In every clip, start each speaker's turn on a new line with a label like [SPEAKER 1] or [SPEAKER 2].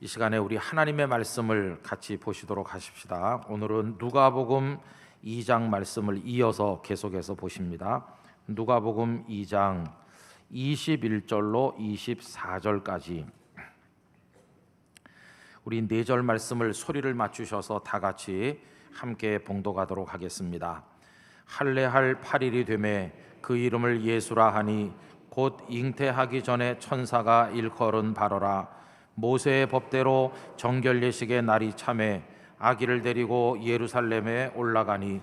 [SPEAKER 1] 이 시간에 우리 하나님의 말씀을 같이 보시도록 하십시다. 오늘은 누가복음 2장 말씀을 이어서 계속해서 보십니다. 누가복음 2장 21절로 24절까지 우리 4절 말씀을 소리를 맞추셔서 다 같이 함께 봉독하도록 하겠습니다. 할례할 8일이 되매 그 이름을 예수라 하니 곧 잉태하기 전에 천사가 일컬은 바로라. 모세의 법대로 정결 예식의 날이 참에 아기를 데리고 예루살렘에 올라가니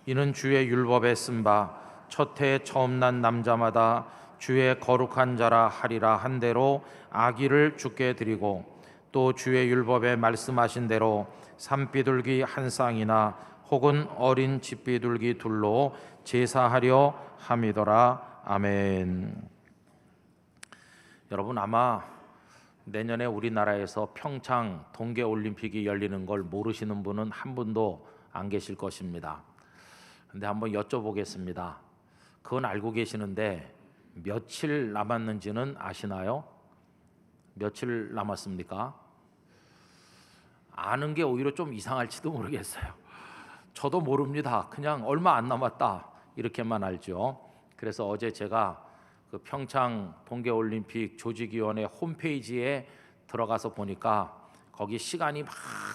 [SPEAKER 1] 이는 주의 율법에 쓴 바 첫 해 처음 난 남자마다 주의 거룩한 자라 하리라 한 대로 아기를 주께 드리고 또 주의 율법에 말씀하신 대로 산비둘기 한 쌍이나 혹은 어린 집비둘기 둘로 제사하려 함이더라. 아멘. 여러분, 아마 내년에 우리나라에서 평창 동계올림픽이 열리는 걸 모르시는 분은 한 분도 안 계실 것입니다. 근데 한번 여쭤보겠습니다. 그건 알고 계시는데 며칠 남았는지는 아시나요? 며칠 남았습니까? 아는 게 오히려 좀 이상할지도 모르겠어요. 저도 모릅니다. 그냥 얼마 안 남았다 이렇게만 알죠. 그래서 어제 제가 그 평창 동계올림픽 조직위원회 홈페이지에 들어가서 보니까 거기 시간이 막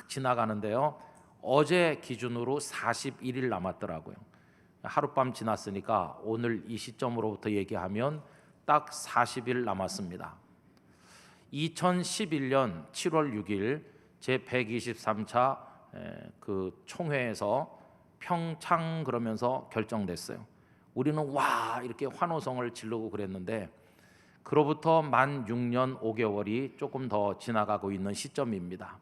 [SPEAKER 1] 지나가는데요. 어제 기준으로 41일 남았더라고요. 하룻밤 지났으니까 오늘 이 시점으로부터 얘기하면 딱 40일 남았습니다. 2011년 7월 6일 제123차 그 총회에서 평창 그러면서 결정됐어요. 우리는 와 이렇게 환호성을 지르고 그랬는데 그로부터 만 6년 5개월이 조금 더 지나가고 있는 시점입니다.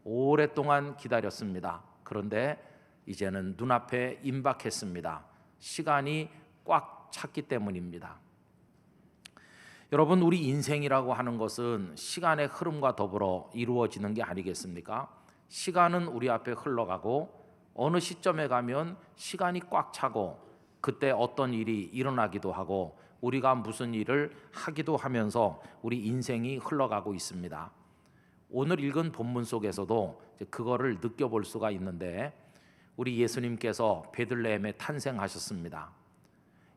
[SPEAKER 1] 오랫동안 기다렸습니다. 그런데 이제는 눈앞에 임박했습니다. 시간이 꽉 찼기 때문입니다. 여러분, 우리 인생이라고 하는 것은 시간의 흐름과 더불어 이루어지는 게 아니겠습니까? 시간은 우리 앞에 흘러가고 어느 시점에 가면 시간이 꽉 차고 그때 어떤 일이 일어나기도 하고 우리가 무슨 일을 하기도 하면서 우리 인생이 흘러가고 있습니다. 오늘 읽은 본문 속에서도 그거를 느껴볼 수가 있는데 우리 예수님께서 베들레헴에 탄생하셨습니다.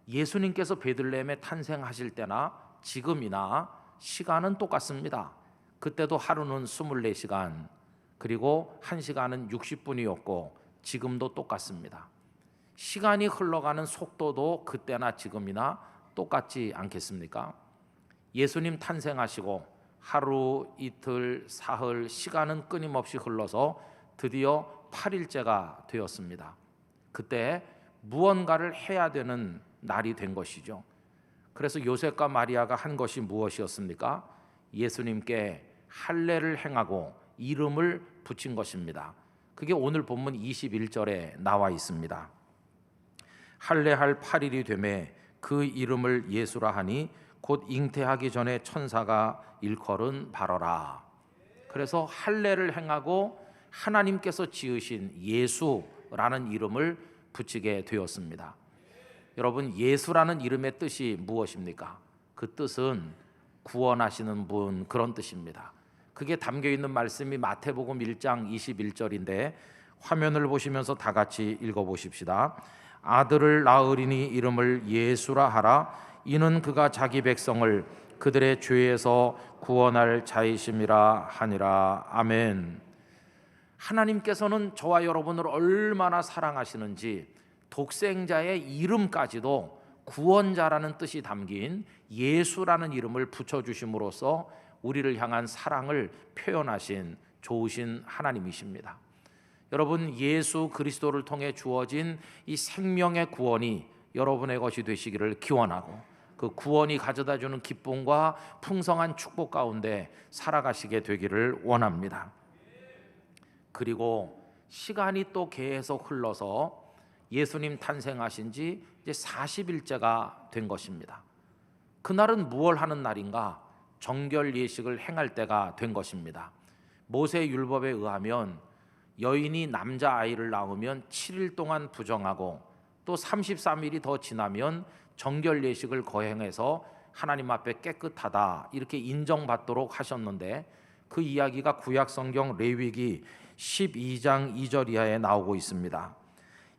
[SPEAKER 1] 예수님께서 베들레헴에 탄생하실 때나 지금이나 시간은 똑같습니다. 그때도 하루는 24시간 그리고 1시간은 60분이었고 지금도 똑같습니다. 시간이 흘러가는 속도도 그때나 지금이나 똑같지 않겠습니까? 예수님 탄생하시고 하루, 이틀, 사흘 시간은 끊임없이 흘러서 드디어 8일째가 되었습니다. 그때 무언가를 해야 되는 날이 된 것이죠. 그래서 요셉과 마리아가 한 것이 무엇이었습니까? 예수님께 할례를 행하고 이름을 붙인 것입니다. 그게 오늘 본문 21절에 나와 있습니다. 할례할 8일이 되매 그 이름을 예수라 하니 곧 잉태하기 전에 천사가 일컬은 바로라. 그래서 할례를 행하고 하나님께서 지으신 예수라는 이름을 붙이게 되었습니다. 여러분, 예수라는 이름의 뜻이 무엇입니까? 그 뜻은 구원하시는 분, 그런 뜻입니다. 그게 담겨 있는 말씀이 마태복음 1장 21절인데 화면을 보시면서 다 같이 읽어보십시다. 아들을 낳으리니 이름을 예수라 하라. 이는 그가 자기 백성을 그들의 죄에서 구원할 자이심이라 하니라. 아멘. 하나님께서는 저와 여러분을 얼마나 사랑하시는지 독생자의 이름까지도 구원자라는 뜻이 담긴 예수라는 이름을 붙여주심으로써 우리를 향한 사랑을 표현하신 좋으신 하나님이십니다. 여러분, 예수 그리스도를 통해 주어진 이 생명의 구원이 여러분의 것이 되시기를 기원하고 그 구원이 가져다주는 기쁨과 풍성한 축복 가운데 살아가시게 되기를 원합니다. 그리고 시간이 또 계속 흘러서 예수님 탄생하신 지 이제 40일째가 된 것입니다. 그날은 무엇을 하는 날인가? 정결 예식을 행할 때가 된 것입니다. 모세 율법에 의하면 여인이 남자아이를 낳으면 7일 동안 부정하고 또 33일이 더 지나면 정결 예식을 거행해서 하나님 앞에 깨끗하다 이렇게 인정받도록 하셨는데 그 이야기가 구약성경 레위기 12장 2절 이하에 나오고 있습니다.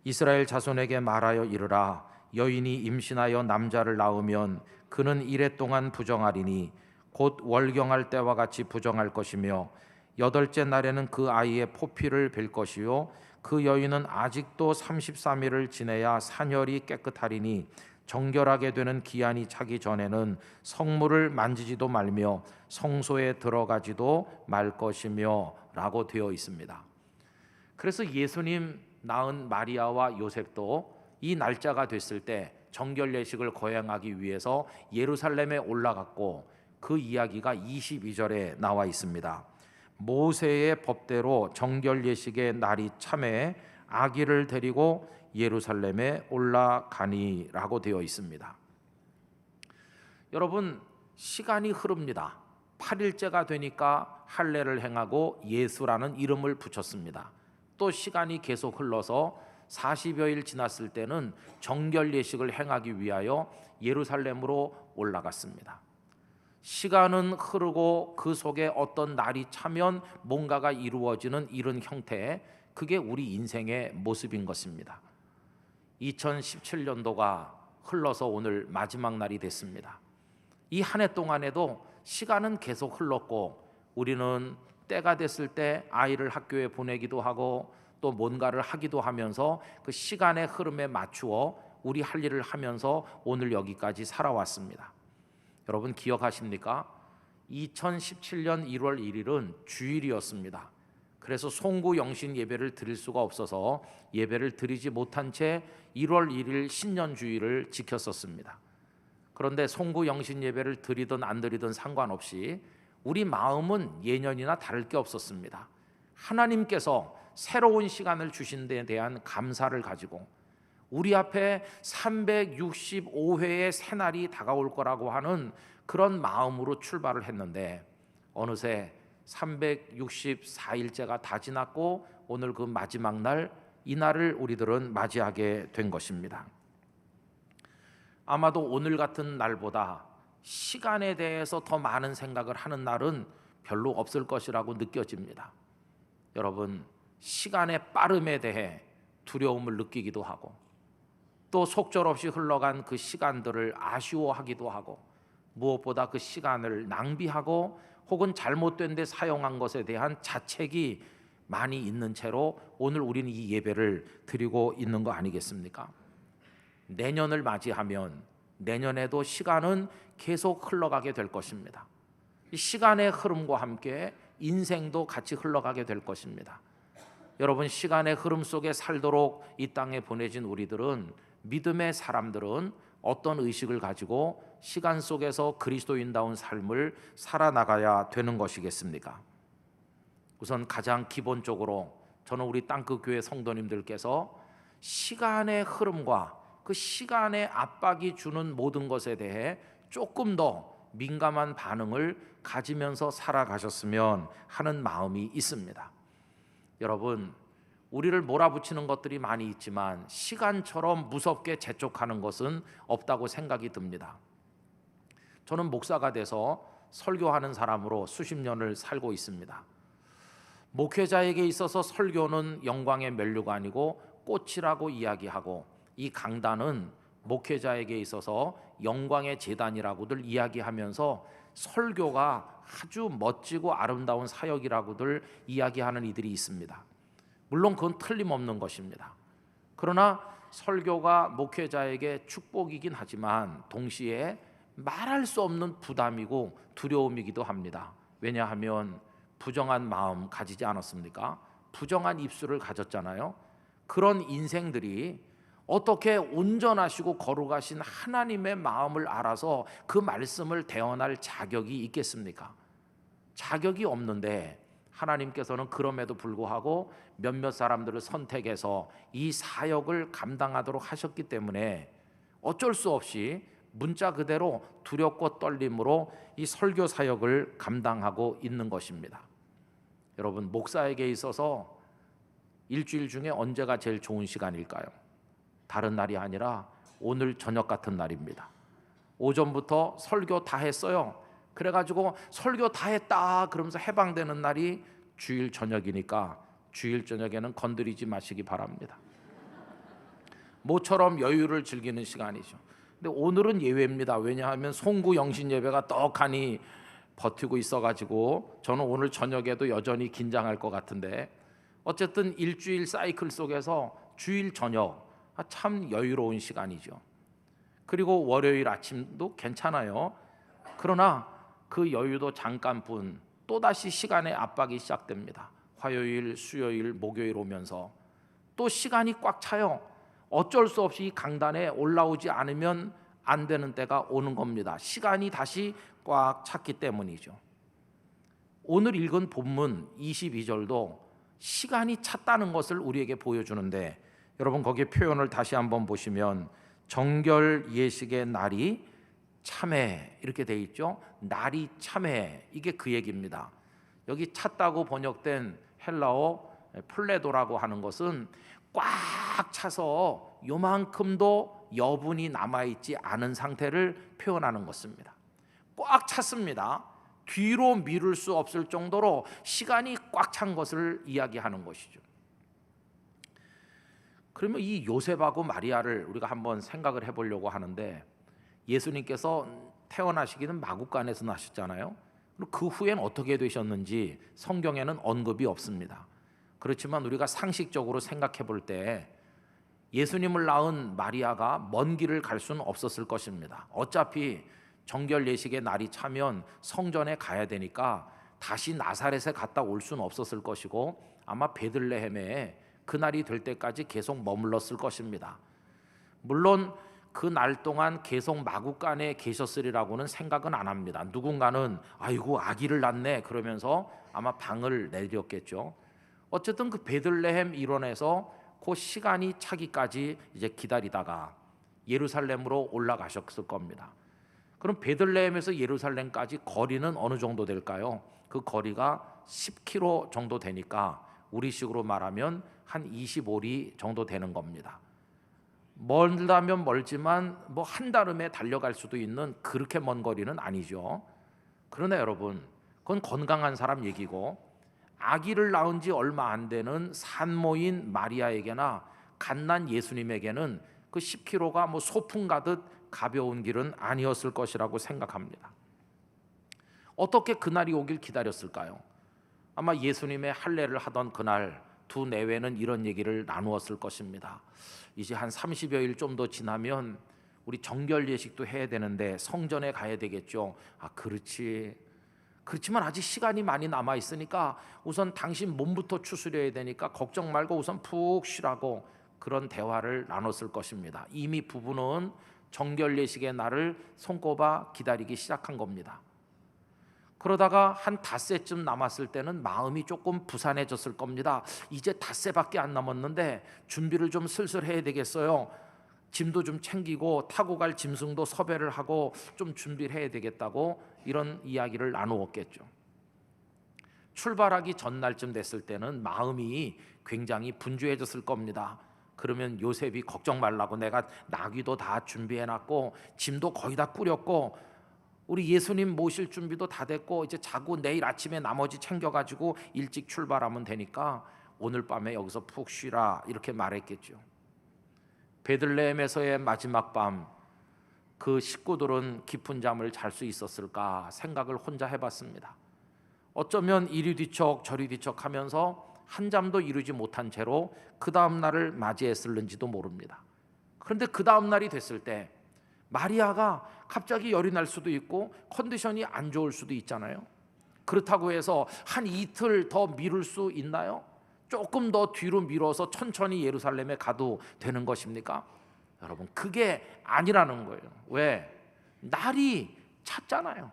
[SPEAKER 1] 이스라엘 자손에게 말하여 이르라. 여인이 임신하여 남자를 낳으면 그는 이레 동안 부정하리니 곧 월경할 때와 같이 부정할 것이며 여덟째 날에는 그 아이의 포피를 뵐 것이요 그 여인은 아직도 33일을 지내야 산혈이 깨끗하리니 정결하게 되는 기한이 차기 전에는 성물을 만지지도 말며 성소에 들어가지도 말 것이며 라고 되어 있습니다. 그래서 예수님 낳은 마리아와 요셉도 이 날짜가 됐을 때 정결 예식을 거행하기 위해서 예루살렘에 올라갔고, 그 이야기가 22절에 나와 있습니다. 모세의 법대로 정결 예식의 날이 참에 아기를 데리고 예루살렘에 올라가니라고 되어 있습니다. 여러분, 시간이 흐릅니다. 8일째가 되니까 할례를 행하고 예수라는 이름을 붙였습니다. 또 시간이 계속 흘러서 40여일 지났을 때는 정결 예식을 행하기 위하여 예루살렘으로 올라갔습니다. 시간은 흐르고 그 속에 어떤 날이 차면 뭔가가 이루어지는 이런 형태, 그게 우리 인생의 모습인 것입니다. 2017년도가 흘러서 오늘 마지막 날이 됐습니다. 이 한 해 동안에도 시간은 계속 흘렀고, 우리는 때가 됐을 때 아이를 학교에 보내기도 하고 또 뭔가를 하기도 하면서 그 시간의 흐름에 맞추어 우리 할 일을 하면서 오늘 여기까지 살아왔습니다. 여러분 기억하십니까? 2017년 1월 1일은 주일이었습니다. 그래서 송구 영신 예배를 드릴 수가 없어서 예배를 드리지 못한 채 1월 1일 신년 주일을 지켰었습니다. 그런데 송구 영신 예배를 드리든 안 드리든 상관없이 우리 마음은 예년이나 다를 게 없었습니다. 하나님께서 새로운 시간을 주신 데에 대한 감사를 가지고 우리 앞에 365회의 새날이 다가올 거라고 하는 그런 마음으로 출발을 했는데, 어느새 364일째가 다 지났고 오늘 그 마지막 날, 이 날을 우리들은 맞이하게 된 것입니다. 아마도 오늘 같은 날보다 시간에 대해서 더 많은 생각을 하는 날은 별로 없을 것이라고 느껴집니다. 여러분, 시간의 빠름에 대해 두려움을 느끼기도 하고 또 속절없이 흘러간 그 시간들을 아쉬워하기도 하고, 무엇보다 그 시간을 낭비하고 혹은 잘못된 데 사용한 것에 대한 자책이 많이 있는 채로 오늘 우리는 이 예배를 드리고 있는 거 아니겠습니까? 내년을 맞이하면 내년에도 시간은 계속 흘러가게 될 것입니다. 이 시간의 흐름과 함께 인생도 같이 흘러가게 될 것입니다. 여러분, 시간의 흐름 속에 살도록 이 땅에 보내진 우리들은, 믿음의 사람들은 어떤 의식을 가지고 시간 속에서 그리스도인다운 삶을 살아나가야 되는 것이겠습니까? 우선 가장 기본적으로 저는 우리 땅끝교회 성도님들께서 시간의 흐름과 그 시간의 압박이 주는 모든 것에 대해 조금 더 민감한 반응을 가지면서 살아가셨으면 하는 마음이 있습니다. 여러분, 우리를 몰아붙이는 것들이 많이 있지만 시간처럼 무섭게 재촉하는 것은 없다고 생각이 듭니다. 저는 목사가 돼서 설교하는 사람으로 수십 년을 살고 있습니다. 목회자에게 있어서 설교는 영광의 면류가 아니고 꽃이라고 이야기하고, 이 강단은 목회자에게 있어서 영광의 제단이라고들 이야기하면서 설교가 아주 멋지고 아름다운 사역이라고들 이야기하는 이들이 있습니다. 물론 그건 틀림없는 것입니다. 그러나 설교가 목회자에게 축복이긴 하지만 동시에 말할 수 없는 부담이고 두려움이기도 합니다. 왜냐하면 부정한 마음 가지지 않았습니까? 부정한 입술을 가졌잖아요. 그런 인생들이 어떻게 온전하시고 거룩하신 하나님의 마음을 알아서 그 말씀을 대언할 자격이 있겠습니까? 자격이 없는데 하나님께서는 그럼에도 불구하고 몇몇 사람들을 선택해서 이 사역을 감당하도록 하셨기 때문에 어쩔 수 없이 문자 그대로 두렵고 떨림으로 이 설교 사역을 감당하고 있는 것입니다. 여러분, 목사에게 있어서 일주일 중에 언제가 제일 좋은 시간일까요? 다른 날이 아니라 오늘 저녁 같은 날입니다. 오전부터 설교 다 했어요. 그래가지고 설교 다 했다 그러면서 해방되는 날이 주일 저녁이니까 주일 저녁에는 건드리지 마시기 바랍니다. 모처럼 여유를 즐기는 시간이죠. 근데 오늘은 예외입니다. 왜냐하면 송구 영신 예배가 떡하니 버티고 있어가지고 저는 오늘 저녁에도 여전히 긴장할 것 같은데, 어쨌든 일주일 사이클 속에서 주일 저녁 참 여유로운 시간이죠. 그리고 월요일 아침도 괜찮아요. 그러나 그 여유도 잠깐뿐 또다시 시간의 압박이 시작됩니다. 화요일, 수요일, 목요일 오면서 또 시간이 꽉 차요. 어쩔 수 없이 강단에 올라오지 않으면 안 되는 때가 오는 겁니다. 시간이 다시 꽉 찼기 때문이죠. 오늘 읽은 본문 22절도 시간이 찼다는 것을 우리에게 보여주는데, 여러분 거기에 표현을 다시 한번 보시면 정결 예식의 날이 참회 이렇게 돼 있죠. 날이 참회, 이게 그 얘기입니다. 여기 찼다고 번역된 헬라어 플레도라고 하는 것은 꽉 차서 요만큼도 여분이 남아있지 않은 상태를 표현하는 것입니다. 꽉 찼습니다. 뒤로 미룰 수 없을 정도로 시간이 꽉 찬 것을 이야기하는 것이죠. 그러면 이 요셉하고 마리아를 우리가 한번 생각을 해보려고 하는데, 예수님께서 태어나시기는 마구간에서 나셨잖아요. 그 후엔 어떻게 되셨는지 성경에는 언급이 없습니다. 그렇지만 우리가 상식적으로 생각해 볼 때 예수님을 낳은 마리아가 먼 길을 갈 수는 없었을 것입니다. 어차피 정결 예식의 날이 차면 성전에 가야 되니까 다시 나사렛에 갔다 올 수는 없었을 것이고, 아마 베들레헴에 그 날이 될 때까지 계속 머물렀을 것입니다. 물론 그 날 동안 계속 마구간에 계셨으리라고는 생각은 안 합니다. 누군가는 아이고 아기를 낳네 그러면서 아마 방을 내렸겠죠. 어쨌든 그 베들레헴 일원에서 그 시간이 차기까지 이제 기다리다가 예루살렘으로 올라가셨을 겁니다. 그럼 베들레헴에서 예루살렘까지 거리는 어느 정도 될까요? 그 거리가 10km 정도 되니까 우리식으로 말하면 한 25리 정도 되는 겁니다. 멀다면 멀지만 뭐 한달음에 달려갈 수도 있는 그렇게 먼 거리는 아니죠. 그러나 여러분, 그건 건강한 사람 얘기고, 아기를 낳은 지 얼마 안 되는 산모인 마리아에게나 갓난 예수님에게는 그 10km가 뭐 소풍 가듯 가벼운 길은 아니었을 것이라고 생각합니다. 어떻게 그날이 오길 기다렸을까요? 아마 예수님의 할례를 하던 그날 두 내외는 이런 얘기를 나누었을 것입니다. 이제 한 30여일 좀 더 지나면 우리 정결 예식도 해야 되는데 성전에 가야 되겠죠. 아, 그렇지. 그렇지만 아직 시간이 많이 남아 있으니까 우선 당신 몸부터 추스려야 되니까 걱정 말고 우선 푹 쉬라고 그런 대화를 나눴을 것입니다. 이미 부부는 정결 예식의 날을 손꼽아 기다리기 시작한 겁니다. 그러다가 한 닷새쯤 남았을 때는 마음이 조금 부산해졌을 겁니다. 이제 닷새밖에 안 남았는데 준비를 좀 슬슬 해야 되겠어요. 짐도 좀 챙기고 타고 갈 짐승도 섭외를 하고 좀 준비를 해야 되겠다고 이런 이야기를 나누었겠죠. 출발하기 전날쯤 됐을 때는 마음이 굉장히 분주해졌을 겁니다. 그러면 요셉이 걱정 말라고 내가 나귀도 다 준비해놨고 짐도 거의 다 꾸렸고 우리 예수님 모실 준비도 다 됐고 이제 자고 내일 아침에 나머지 챙겨가지고 일찍 출발하면 되니까 오늘 밤에 여기서 푹 쉬라 이렇게 말했겠죠. 베들레헴에서의 마지막 밤, 그 식구들은 깊은 잠을 잘 수 있었을까 생각을 혼자 해봤습니다. 어쩌면 이리 뒤척 저리 뒤척 하면서 한 잠도 이루지 못한 채로 그 다음 날을 맞이했을는지도 모릅니다. 그런데 그 다음 날이 됐을 때 마리아가 갑자기 열이 날 수도 있고 컨디션이 안 좋을 수도 있잖아요. 그렇다고 해서 한 이틀 더 미룰 수 있나요? 조금 더 뒤로 미뤄서 천천히 예루살렘에 가도 되는 것입니까? 여러분, 그게 아니라는 거예요. 왜? 날이 찼잖아요.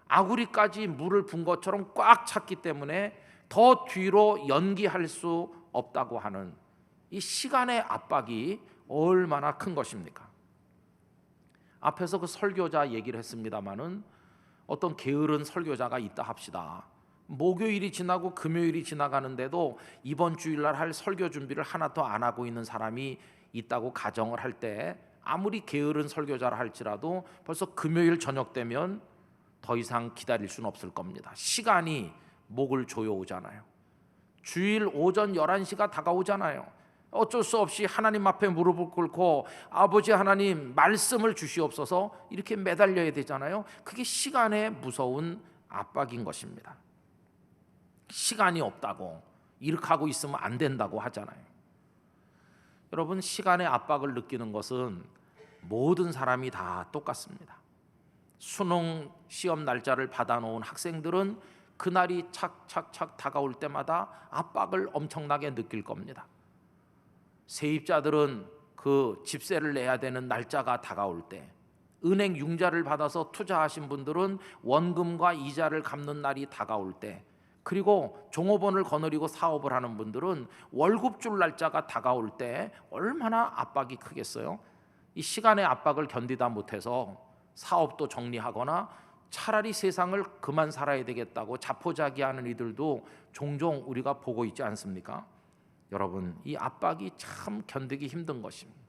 [SPEAKER 1] 아구리까지 물을 분 것처럼 꽉 찼기 때문에 더 뒤로 연기할 수 없다고 하는 이 시간의 압박이 얼마나 큰 것입니까? 앞에서 그 설교자 얘기를 했습니다마는 어떤 게으른 설교자가 있다 합시다. 목요일이 지나고 금요일이 지나가는데도 이번 주일날 할 설교 준비를 하나도 안 하고 있는 사람이 있다고 가정을 할 때 아무리 게으른 설교자라 할지라도 벌써 금요일 저녁 되면 더 이상 기다릴 수는 없을 겁니다. 시간이 목을 조여오잖아요. 주일 오전 11시가 다가오잖아요. 어쩔 수 없이 하나님 앞에 무릎을 꿇고 아버지 하나님 말씀을 주시옵소서 이렇게 매달려야 되잖아요. 그게 시간의 무서운 압박인 것입니다. 시간이 없다고 이렇게 하고 있으면 안 된다고 하잖아요. 여러분, 시간의 압박을 느끼는 것은 모든 사람이 다 똑같습니다. 수능 시험 날짜를 받아놓은 학생들은 그날이 착착착 다가올 때마다 압박을 엄청나게 느낄 겁니다. 세입자들은 그 집세를 내야 되는 날짜가 다가올 때, 은행 융자를 받아서 투자하신 분들은 원금과 이자를 갚는 날이 다가올 때, 그리고 종업원을 거느리고 사업을 하는 분들은 월급 줄 날짜가 다가올 때 얼마나 압박이 크겠어요. 이 시간의 압박을 견디다 못해서 사업도 정리하거나 차라리 세상을 그만 살아야 되겠다고 자포자기하는 이들도 종종 우리가 보고 있지 않습니까? 여러분, 이 압박이 참 견디기 힘든 것입니다.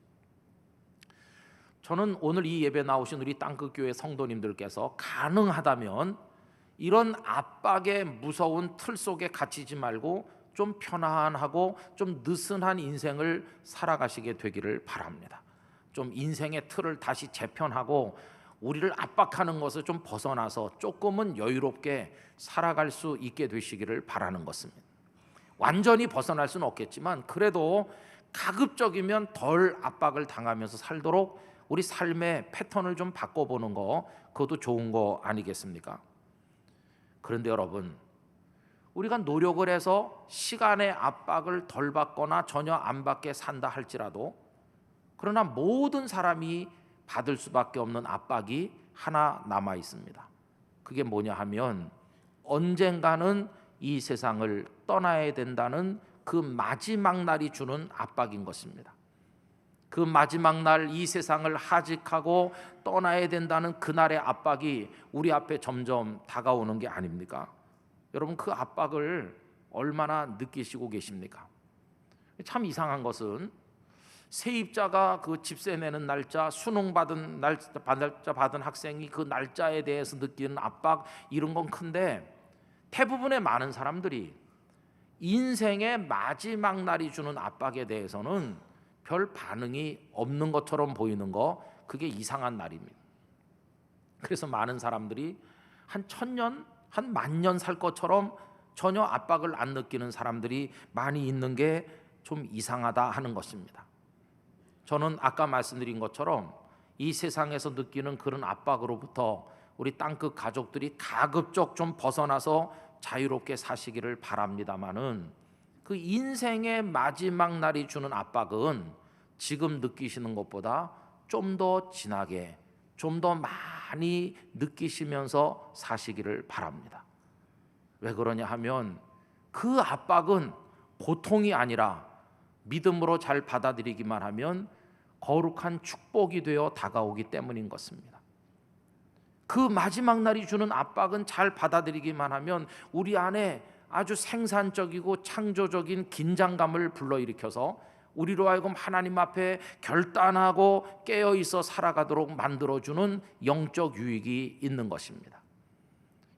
[SPEAKER 1] 저는 오늘 이 예배 나오신 우리 땅끝교회 성도님들께서 가능하다면 이런 압박의 무서운 틀 속에 갇히지 말고 좀 편안하고 좀 느슨한 인생을 살아가시게 되기를 바랍니다. 좀 인생의 틀을 다시 재편하고 우리를 압박하는 것을 좀 벗어나서 조금은 여유롭게 살아갈 수 있게 되시기를 바라는 것입니다. 완전히 벗어날 수는 없겠지만 그래도 가급적이면 덜 압박을 당하면서 살도록 우리 삶의 패턴을 좀 바꿔보는 거, 그것도 좋은 거 아니겠습니까? 그런데 여러분, 우리가 노력을 해서 시간의 압박을 덜 받거나 전혀 안 받게 산다 할지라도, 그러나 모든 사람이 받을 수밖에 없는 압박이 하나 남아 있습니다. 그게 뭐냐 하면 언젠가는 이 세상을 떠나야 된다는 그 마지막 날이 주는 압박인 것입니다. 그 마지막 날 이 세상을 하직하고 떠나야 된다는 그날의 압박이 우리 앞에 점점 다가오는 게 아닙니까? 여러분, 그 압박을 얼마나 느끼시고 계십니까? 참 이상한 것은 세입자가 그 집세 내는 날짜, 수능 받은 날짜 받은 학생이 그 날짜에 대해서 느끼는 압박, 이런 건 큰데 대부분의 많은 사람들이 인생의 마지막 날이 주는 압박에 대해서는 별 반응이 없는 것처럼 보이는 거, 그게 이상한 날입니다. 그래서 많은 사람들이 한 1000년, 한 10,000년 살 것처럼 전혀 압박을 안 느끼는 사람들이 많이 있는 게 좀 이상하다 하는 것입니다. 저는 아까 말씀드린 것처럼 이 세상에서 느끼는 그런 압박으로부터 우리 땅끝 가족들이 가급적 좀 벗어나서 자유롭게 사시기를 바랍니다마는, 그 인생의 마지막 날이 주는 압박은 지금 느끼시는 것보다 좀 더 진하게, 좀 더 많이 느끼시면서 사시기를 바랍니다. 왜 그러냐 하면 그 압박은 고통이 아니라 믿음으로 잘 받아들이기만 하면 거룩한 축복이 되어 다가오기 때문인 것입니다. 그 마지막 날이 주는 압박은 잘 받아들이기만 하면 우리 안에 아주 생산적이고 창조적인 긴장감을 불러일으켜서 우리로 하여금 하나님 앞에 결단하고 깨어있어 살아가도록 만들어주는 영적 유익이 있는 것입니다.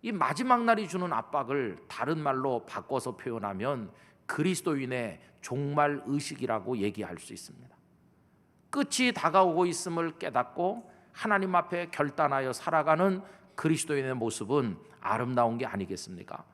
[SPEAKER 1] 이 마지막 날이 주는 압박을 다른 말로 바꿔서 표현하면 그리스도인의 종말 의식이라고 얘기할 수 있습니다. 끝이 다가오고 있음을 깨닫고 하나님 앞에 결단하여 살아가는 그리스도인의 모습은 아름다운 게 아니겠습니까?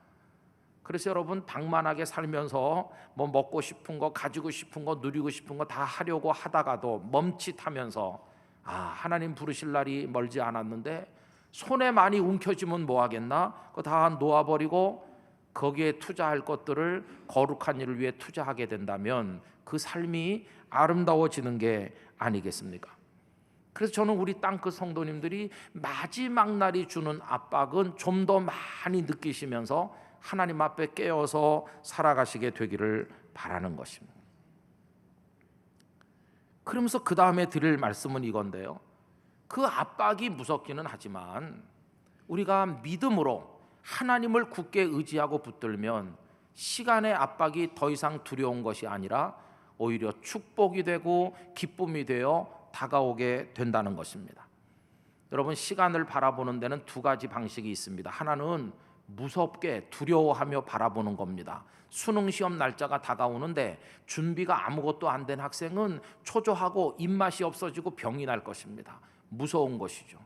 [SPEAKER 1] 그래서 여러분, 방만하게 살면서 뭐 먹고 싶은 거, 가지고 싶은 거, 누리고 싶은 거 다 하려고 하다가도 멈칫하면서 하나님 부르실 날이 멀지 않았는데 손에 많이 움켜쥐면 뭐 하겠나? 그거 다 놓아버리고 거기에 투자할 것들을 거룩한 일을 위해 투자하게 된다면 그 삶이 아름다워지는 게 아니겠습니까? 그래서 저는 우리 땅끝 성도님들이 마지막 날이 주는 압박은 좀 더 많이 느끼시면서 하나님 앞에 깨어서 살아가시게 되기를 바라는 것입니다. 그러면서 그 다음에 드릴 말씀은 이건데요, 그 압박이 무섭기는 하지만 우리가 믿음으로 하나님을 굳게 의지하고 붙들면 시간의 압박이 더 이상 두려운 것이 아니라 오히려 축복이 되고 기쁨이 되어 다가오게 된다는 것입니다. 여러분, 시간을 바라보는 데는 두 가지 방식이 있습니다. 하나는 무섭게 두려워하며 바라보는 겁니다. 수능 시험 날짜가 다가오는데 준비가 아무것도 안 된 학생은 초조하고 입맛이 없어지고 병이 날 것입니다. 무서운 것이죠.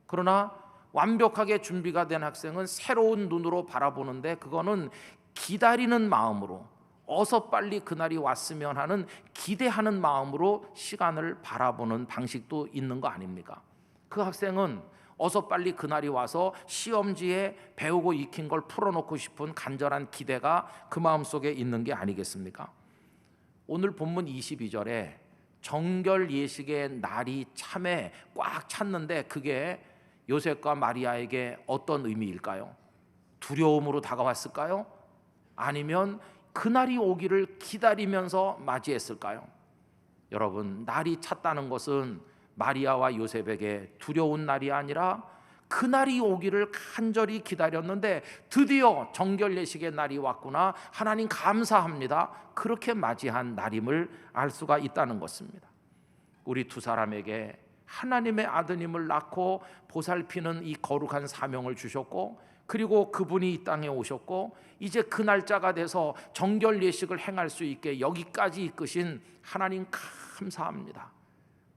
[SPEAKER 1] 그러나 완벽하게 준비가 된 학생은 새로운 눈으로 바라보는데, 그거는 기다리는 마음으로, 어서 빨리 그날이 왔으면 하는 기대하는 마음으로 시간을 바라보는 방식도 있는 거 아닙니까? 그 학생은 어서 빨리 그날이 와서 시험지에 배우고 익힌 걸 풀어놓고 싶은 간절한 기대가 그 마음속에 있는 게 아니겠습니까? 오늘 본문 22절에 정결 예식의 날이 참에 꽉 찼는데, 그게 요셉과 마리아에게 어떤 의미일까요? 두려움으로 다가왔을까요? 아니면 그날이 오기를 기다리면서 맞이했을까요? 여러분, 날이 찼다는 것은 마리아와 요셉에게 두려운 날이 아니라 그날이 오기를 간절히 기다렸는데 드디어 정결 예식의 날이 왔구나, 하나님 감사합니다, 그렇게 맞이한 날임을 알 수가 있다는 것입니다. 우리 두 사람에게 하나님의 아드님을 낳고 보살피는 이 거룩한 사명을 주셨고, 그리고 그분이 이 땅에 오셨고, 이제 그 날짜가 돼서 정결 예식을 행할 수 있게 여기까지 이끄신 하나님 감사합니다.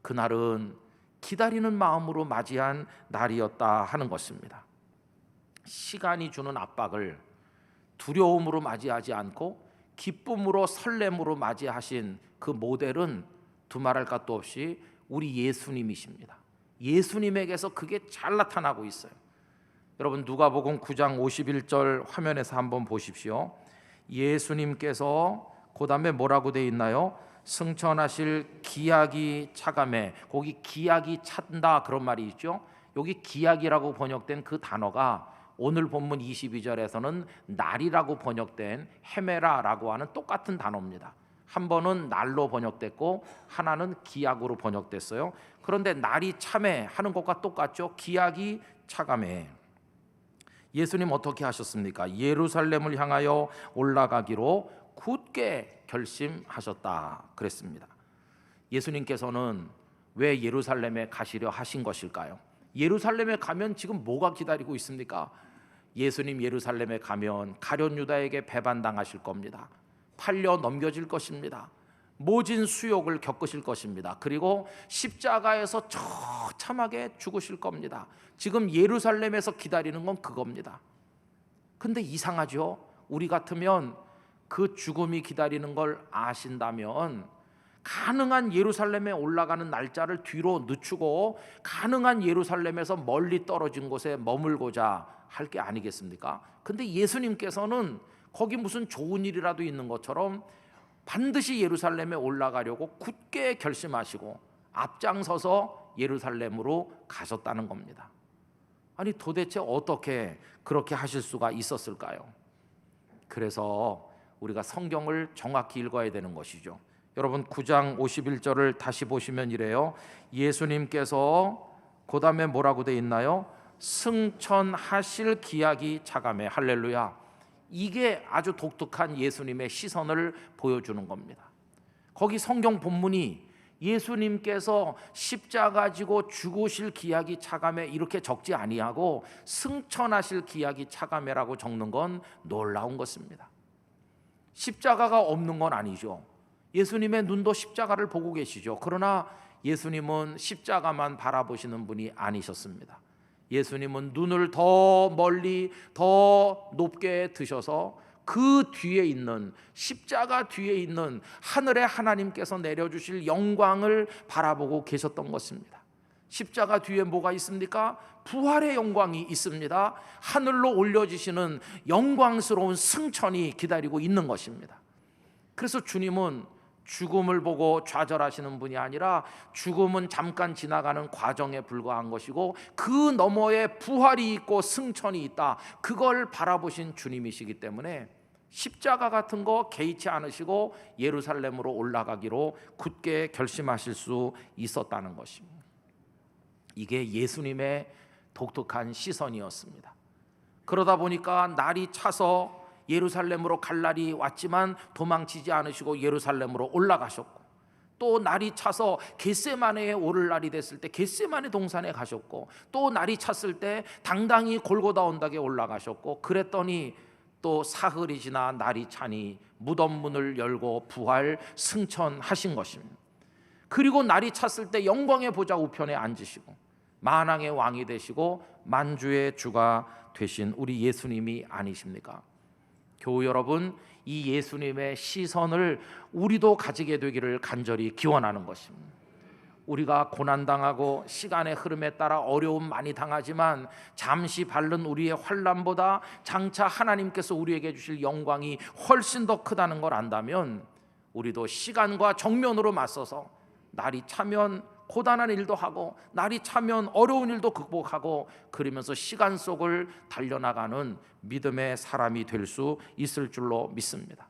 [SPEAKER 1] 그날은 기다리는 마음으로 맞이한 날이었다 하는 것입니다. 시간이 주는 압박을 두려움으로 맞이하지 않고 기쁨으로, 설렘으로 맞이하신 그 모델은 두말할 것도 없이 우리 예수님이십니다. 예수님에게서 그게 잘 나타나고 있어요. 여러분, 누가복음 9장 51절 화면에서 한번 보십시오. 예수님께서 그 다음에 뭐라고 돼 있나요? 승천하실 기약이 차감해. 거기 기약이 찬다 그런 말이 있죠. 여기 기약이라고 번역된 그 단어가 오늘 본문 22절에서는 날이라고 번역된 헤메라라고 하는 똑같은 단어입니다. 한 번은 날로 번역됐고 하나는 기약으로 번역됐어요. 그런데 날이 참해 하는 것과 똑같죠. 기약이 차감해. 예수님 어떻게 하셨습니까? 예루살렘을 향하여 올라가기로 굳게 결심하셨다 그랬습니다. 예수님께서는 왜 예루살렘에 가시려 하신 것일까요? 예루살렘에 가면 지금 뭐가 기다리고 있습니까? 예수님 예루살렘에 가면 가룟 유다에게 배반당하실 겁니다. 팔려 넘겨질 것입니다. 모진 수욕을 겪으실 것입니다. 그리고 십자가에서 처참하게 죽으실 겁니다. 지금 예루살렘에서 기다리는 건 그겁니다. 근데 이상하죠? 우리 같으면 그 죽음이 기다리는 걸 아신다면 가능한 예루살렘에 올라가는 날짜를 뒤로 늦추고 가능한 예루살렘에서 멀리 떨어진 곳에 머물고자 할 게 아니겠습니까? 근데 예수님께서는 거기 무슨 좋은 일이라도 있는 것처럼 반드시 예루살렘에 올라가려고 굳게 결심하시고 앞장서서 예루살렘으로 가셨다는 겁니다. 아니, 도대체 어떻게 그렇게 하실 수가 있었을까요? 그래서 우리가 성경을 정확히 읽어야 되는 것이죠. 여러분, 9장 51절을 다시 보시면 이래요. 예수님께서 그 다음에 뭐라고 돼 있나요? 승천하실 기약이 차감해. 할렐루야. 이게 아주 독특한 예수님의 시선을 보여주는 겁니다. 거기 성경 본문이 예수님께서 십자가 지고 죽으실 기약이 차감해 이렇게 적지 아니하고 승천하실 기약이 차감해라고 적는 건 놀라운 것입니다. 십자가가 없는 건 아니죠. 예수님의 눈도 십자가를 보고 계시죠. 그러나 예수님은 십자가만 바라보시는 분이 아니셨습니다. 예수님은 눈을 더 멀리 더 높게 드셔서 그 뒤에 있는, 십자가 뒤에 있는 하늘의 하나님께서 내려주실 영광을 바라보고 계셨던 것입니다. 십자가 뒤에 뭐가 있습니까? 부활의 영광이 있습니다. 하늘로 올려지시는 영광스러운 승천이 기다리고 있는 것입니다. 그래서 주님은 죽음을 보고 좌절하시는 분이 아니라 죽음은 잠깐 지나가는 과정에 불과한 것이고 그 너머에 부활이 있고 승천이 있다, 그걸 바라보신 주님이시기 때문에 십자가 같은 거 개의치 않으시고 예루살렘으로 올라가기로 굳게 결심하실 수 있었다는 것입니다. 이게 예수님의 독특한 시선이었습니다. 그러다 보니까 날이 차서 예루살렘으로 갈 날이 왔지만 도망치지 않으시고 예루살렘으로 올라가셨고, 또 날이 차서 겟세마네에 오를 날이 됐을 때 겟세마네 동산에 가셨고, 또 날이 찼을 때 당당히 골고다 언덕에 올라가셨고, 그랬더니 또 사흘이 지나 날이 차니 무덤 문을 열고 부활 승천하신 것입니다. 그리고 날이 찼을 때 영광의 보좌 우편에 앉으시고 만왕의 왕이 되시고 만주의 주가 되신 우리 예수님이 아니십니까? 교우 여러분, 이 예수님의 시선을 우리도 가지게 되기를 간절히 기원하는 것입니다. 우리가 고난당하고 시간의 흐름에 따라 어려움 많이 당하지만 잠시 밟는 우리의 환난보다 장차 하나님께서 우리에게 주실 영광이 훨씬 더 크다는 걸 안다면, 우리도 시간과 정면으로 맞서서 날이 차면 고단한 일도 하고 날이 차면 어려운 일도 극복하고, 그러면서 시간 속을 달려나가는 믿음의 사람이 될 수 있을 줄로 믿습니다.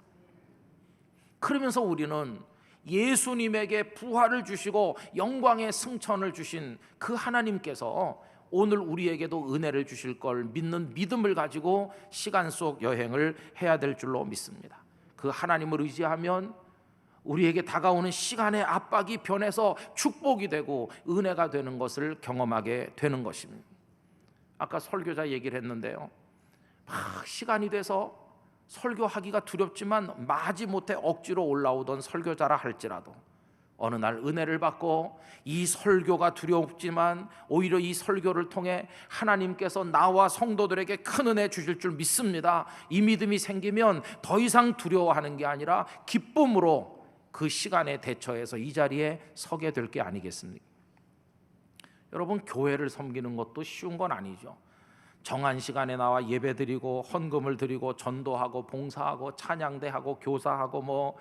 [SPEAKER 1] 그러면서 우리는 예수님에게 부활을 주시고 영광의 승천을 주신 그 하나님께서 오늘 우리에게도 은혜를 주실 걸 믿는 믿음을 가지고 시간 속 여행을 해야 될 줄로 믿습니다. 그 하나님을 의지하면 우리에게 다가오는 시간의 압박이 변해서 축복이 되고 은혜가 되는 것을 경험하게 되는 것입니다. 아까 설교자 얘기를 했는데요, 막 시간이 돼서 설교하기가 두렵지만 마지못해 억지로 올라오던 설교자라 할지라도 어느 날 은혜를 받고, 이 설교가 두렵지만 오히려 이 설교를 통해 하나님께서 나와 성도들에게 큰 은혜 주실 줄 믿습니다. 이 믿음이 생기면 더 이상 두려워하는 게 아니라 기쁨으로 그 시간에 대처해서 이 자리에 서게 될 게 아니겠습니까? 여러분, 교회를 섬기는 것도 쉬운 건 아니죠. 정한 시간에 나와 예배드리고 헌금을 드리고 전도하고 봉사하고 찬양대하고 교사하고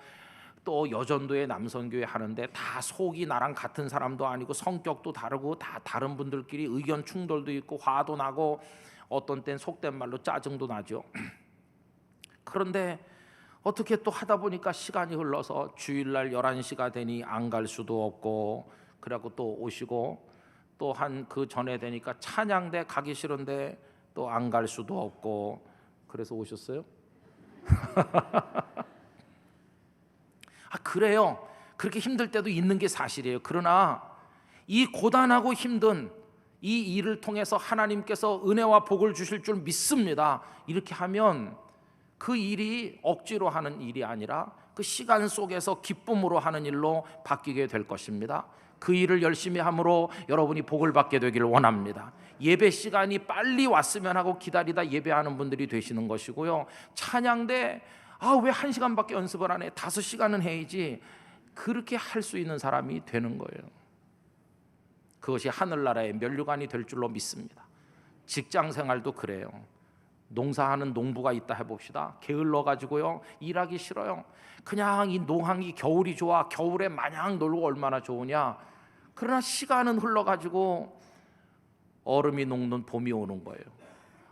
[SPEAKER 1] 또 여전도에 남선교회 하는데 다 속이 나랑 같은 사람도 아니고 성격도 다르고 다 다른 분들끼리 의견 충돌도 있고 화도 나고 어떤 땐 속된 말로 짜증도 나죠. 그런데 어떻게 또 하다 보니까 시간이 흘러서 주일날 11시가 되니 안 갈 수도 없고, 그래갖고 또 오시고, 또 한 그 전에 되니까 찬양대 가기 싫은데 또 안 갈 수도 없고, 그래서 오셨어요? 그래요. 그렇게 힘들 때도 있는 게 사실이에요. 그러나 이 고단하고 힘든 이 일을 통해서 하나님께서 은혜와 복을 주실 줄 믿습니다. 이렇게 하면 그 일이 억지로 하는 일이 아니라 그 시간 속에서 기쁨으로 하는 일로 바뀌게 될 것입니다. 그 일을 열심히 함으로 여러분이 복을 받게 되기를 원합니다. 예배 시간이 빨리 왔으면 하고 기다리다 예배하는 분들이 되시는 것이고요. 찬양대 왜 1시간밖에 연습을 안 해? 5시간은 해야지. 그렇게 할 수 있는 사람이 되는 거예요. 그것이 하늘나라의 면류관이 될 줄로 믿습니다. 직장 생활도 그래요. 농사하는 농부가 있다 해봅시다. 게을러 가지고요 일하기 싫어요. 그냥 이 농한기 겨울이 좋아. 겨울에 마냥 놀고 얼마나 좋으냐. 그러나 시간은 흘러가지고 얼음이 녹는 봄이 오는 거예요.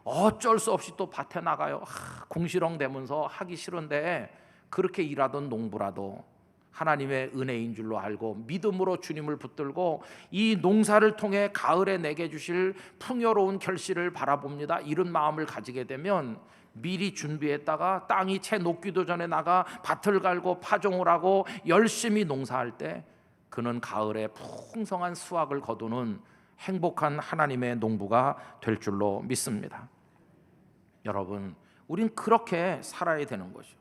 [SPEAKER 1] 어쩔 수 없이 또 밭에 나가요. 궁시렁대면서 하기 싫은데, 그렇게 일하던 농부라도 하나님의 은혜인 줄로 알고 믿음으로 주님을 붙들고 이 농사를 통해 가을에 내게 주실 풍요로운 결실을 바라봅니다. 이런 마음을 가지게 되면 미리 준비했다가 땅이 채 녹기도 전에 나가 밭을 갈고 파종을 하고 열심히 농사할 때 그는 가을에 풍성한 수확을 거두는 행복한 하나님의 농부가 될 줄로 믿습니다. 여러분, 우린 그렇게 살아야 되는 거죠.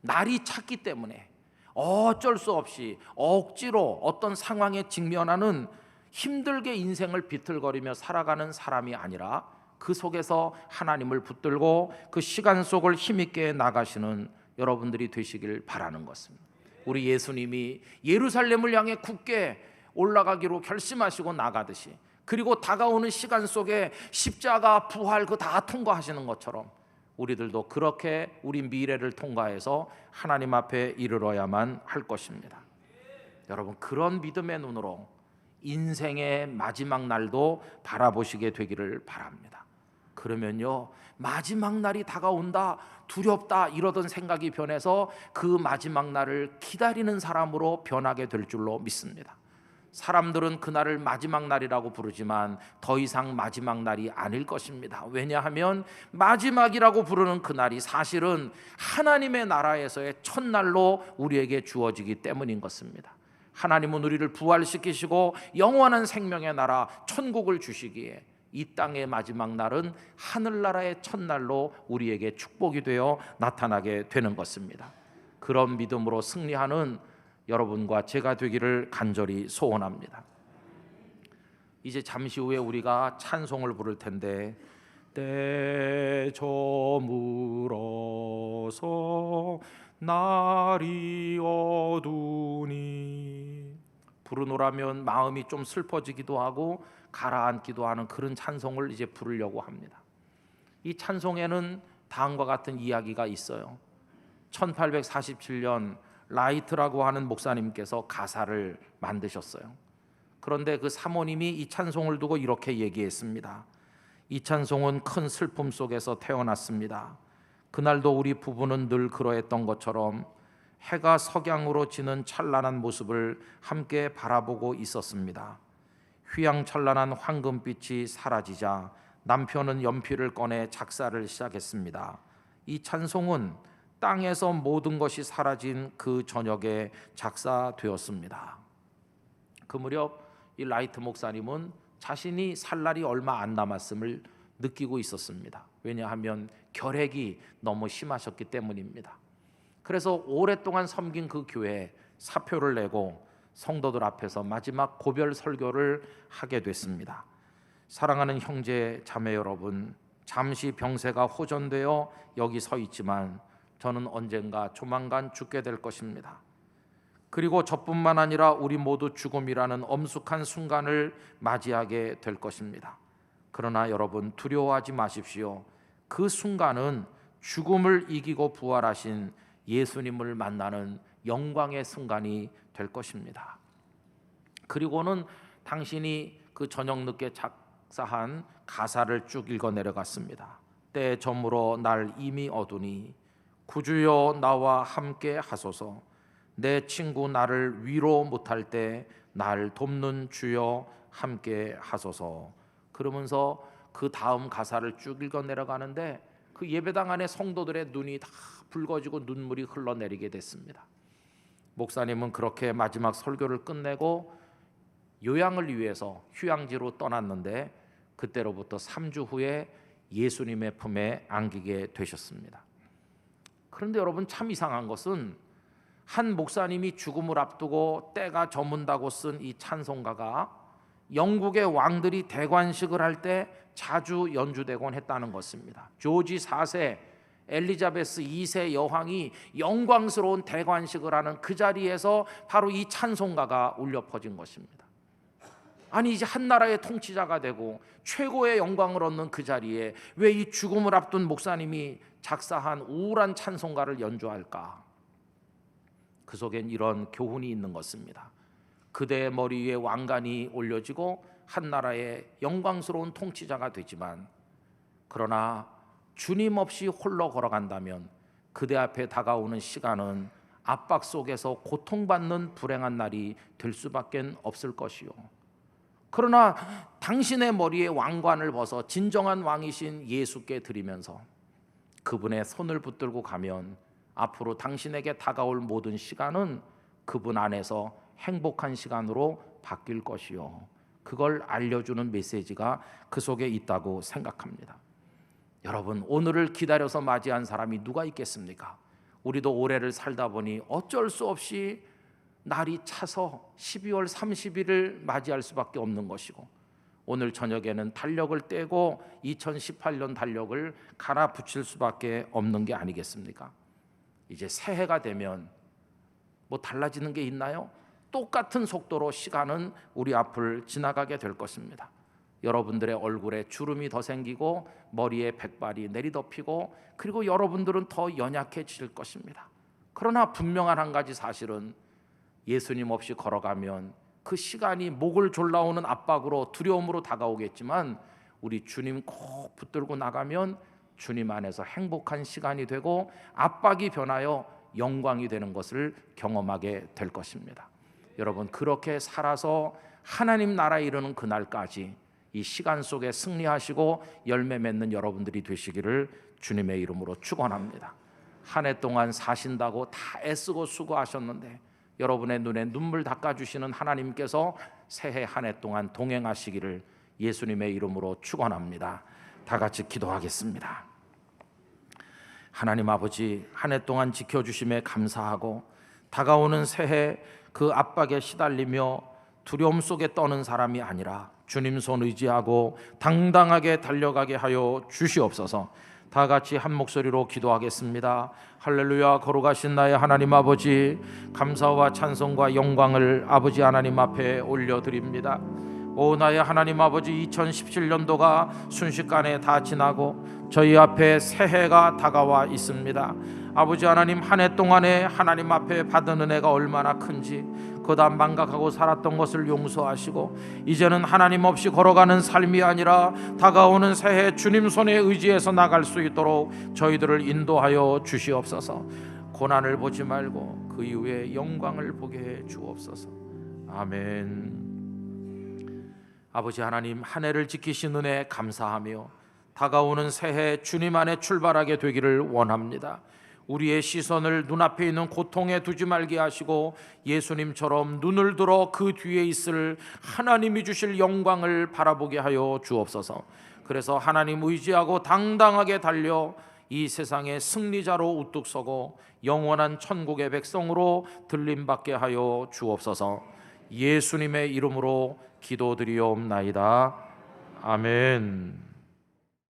[SPEAKER 1] 날이 찼기 때문에 어쩔 수 없이 억지로 어떤 상황에 직면하는 힘들게 인생을 비틀거리며 살아가는 사람이 아니라 그 속에서 하나님을 붙들고 그 시간 속을 힘있게 나가시는 여러분들이 되시길 바라는 것입니다. 우리 예수님이 예루살렘을 향해 굳게 올라가기로 결심하시고 나가듯이, 그리고 다가오는 시간 속에 십자가, 부활 그 다 통과하시는 것처럼 우리들도 그렇게 우리 미래를 통과해서 하나님 앞에 이르러야만 할 것입니다. 여러분, 그런 믿음의 눈으로 인생의 마지막 날도 바라보시게 되기를 바랍니다. 그러면요, 마지막 날이 다가온다, 두렵다 이러던 생각이 변해서 그 마지막 날을 기다리는 사람으로 변하게 될 줄로 믿습니다. 사람들은 그날을 마지막 날이라고 부르지만 더 이상 마지막 날이 아닐 것입니다. 왜냐하면 마지막이라고 부르는 그날이 사실은 하나님의 나라에서의 첫날로 우리에게 주어지기 때문인 것입니다. 하나님은 우리를 부활시키시고 영원한 생명의 나라 천국을 주시기에 이 땅의 마지막 날은 하늘나라의 첫날로 우리에게 축복이 되어 나타나게 되는 것입니다. 그런 믿음으로 승리하는 여러분과 제가 되기를 간절히 소원합니다. 이제 잠시 후에 우리가 찬송을 부를 텐데, 때 저물어서 날이 어두니, 부르노라면 마음이 좀 슬퍼지기도 하고 가라앉기도 하는 그런 찬송을 이제 부르려고 합니다. 이 찬송에는 다음과 같은 이야기가 있어요. 1847년 라이트라고 하는 목사님께서 가사를 만드셨어요. 그런데 그 사모님이 이 찬송을 두고 이렇게 얘기했습니다. 이 찬송은 큰 슬픔 속에서 태어났습니다. 그날도 우리 부부는 늘 그러했던 것처럼 해가 석양으로 지는 찬란한 모습을 함께 바라보고 있었습니다. 휘황찬란한 황금빛이 사라지자 남편은 연필을 꺼내 작사를 시작했습니다. 이 찬송은 땅에서 모든 것이 사라진 그 저녁에 작사되었습니다. 그 무렵 이 라이트 목사님은 자신이 살 날이 얼마 안 남았음을 느끼고 있었습니다. 왜냐하면 결핵이 너무 심하셨기 때문입니다. 그래서 오랫동안 섬긴 그 교회에 사표를 내고 성도들 앞에서 마지막 고별 설교를 하게 됐습니다. 사랑하는 형제 자매 여러분, 잠시 병세가 호전되어 여기 서 있지만 저는 언젠가 조만간 죽게 될 것입니다. 그리고 저뿐만 아니라 우리 모두 죽음이라는 엄숙한 순간을 맞이하게 될 것입니다. 그러나 여러분, 두려워하지 마십시오. 그 순간은 죽음을 이기고 부활하신 예수님을 만나는 영광의 순간이 될 것입니다. 그리고는 당신이 그 저녁 늦게 작사한 가사를 쭉 읽어 내려갔습니다. 때 저물어 날 이미 어두니 구주여 나와 함께 하소서. 내 친구 나를 위로 못할 때 날 돕는 주여 함께 하소서. 그러면서 그 다음 가사를 쭉 읽어 내려가는데 그 예배당 안에 성도들의 눈이 다 붉어지고 눈물이 흘러내리게 됐습니다. 목사님은 그렇게 마지막 설교를 끝내고 요양을 위해서 휴양지로 떠났는데 그때로부터 3주 후에 예수님의 품에 안기게 되셨습니다. 그런데 여러분, 참 이상한 것은 한 목사님이 죽음을 앞두고 때가 저문다고 쓴 이 찬송가가 영국의 왕들이 대관식을 할 때 자주 연주되곤 했다는 것입니다. 조지 4세, 엘리자베스 2세 여왕이 영광스러운 대관식을 하는 그 자리에서 바로 이 찬송가가 울려 퍼진 것입니다. 아니, 이제 한 나라의 통치자가 되고 최고의 영광을 얻는 그 자리에 왜 이 죽음을 앞둔 목사님이 작사한 우울한 찬송가를 연주할까? 그 속엔 이런 교훈이 있는 것입니다. 그대의 머리 위에 왕관이 올려지고 한 나라의 영광스러운 통치자가 되지만, 그러나 주님 없이 홀로 걸어간다면 그대 앞에 다가오는 시간은 압박 속에서 고통받는 불행한 날이 될 수밖에 없을 것이요. 그러나 당신의 머리에 왕관을 벗어 진정한 왕이신 예수께 드리면서 그분의 손을 붙들고 가면 앞으로 당신에게 다가올 모든 시간은 그분 안에서 행복한 시간으로 바뀔 것이요. 그걸 알려주는 메시지가 그 속에 있다고 생각합니다. 여러분, 오늘을 기다려서 맞이한 사람이 누가 있겠습니까? 우리도 올해를 살다 보니 어쩔 수 없이 날이 차서 12월 30일을 맞이할 수밖에 없는 것이고, 오늘 저녁에는 달력을 떼고 2018년 달력을 갈아붙일 수밖에 없는 게 아니겠습니까? 이제 새해가 되면 뭐 달라지는 게 있나요? 똑같은 속도로 시간은 우리 앞을 지나가게 될 것입니다. 여러분들의 얼굴에 주름이 더 생기고 머리에 백발이 내리덮이고, 그리고 여러분들은 더 연약해질 것입니다. 그러나 분명한 한 가지 사실은 예수님 없이 걸어가면 그 시간이 목을 졸라오는 압박으로 두려움으로 다가오겠지만, 우리 주님 꼭 붙들고 나가면 주님 안에서 행복한 시간이 되고 압박이 변하여 영광이 되는 것을 경험하게 될 것입니다. 여러분, 그렇게 살아서 하나님 나라에 이르는 그날까지 이 시간 속에 승리하시고 열매 맺는 여러분들이 되시기를 주님의 이름으로 축원합니다. 한 해 동안 사신다고 다 애쓰고 수고하셨는데 여러분의 눈에 눈물 닦아주시는 하나님께서 새해 한 해 동안 동행하시기를 예수님의 이름으로 축원합니다. 다 같이 기도하겠습니다. 하나님 아버지, 한 해 동안 지켜주심에 감사하고 다가오는 새해 그 압박에 시달리며 두려움 속에 떠는 사람이 아니라 주님 손 의지하고 당당하게 달려가게 하여 주시옵소서. 다 같이 한 목소리로 기도하겠습니다. 할렐루야. 거룩하신 나의 하나님 아버지, 감사와 찬송과 영광을 아버지 하나님 앞에 올려드립니다. 오 나의 하나님 아버지, 2017년도가 순식간에 다 지나고 저희 앞에 새해가 다가와 있습니다. 아버지 하나님, 한 해 동안에 하나님 앞에 받은 은혜가 얼마나 큰지 그다 망각하고 살았던 것을 용서하시고 이제는 하나님 없이 걸어가는 삶이 아니라 다가오는 새해 주님 손에 의지해서 나갈 수 있도록 저희들을 인도하여 주시옵소서. 고난을 보지 말고 그 이후에 영광을 보게 해 주옵소서. 아멘. 아버지 하나님, 한 해를 지키신 은혜 감사하며 다가오는 새해 주님 안에 출발하게 되기를 원합니다. 우리의 시선을 눈앞에 있는 고통에 두지 말게 하시고 예수님처럼 눈을 들어 그 뒤에 있을 하나님이 주실 영광을 바라보게 하여 주옵소서. 그래서 하나님 의지하고 당당하게 달려 이 세상의 승리자로 우뚝 서고 영원한 천국의 백성으로 들림받게 하여 주옵소서. 예수님의 이름으로 기도드리옵나이다. 아멘.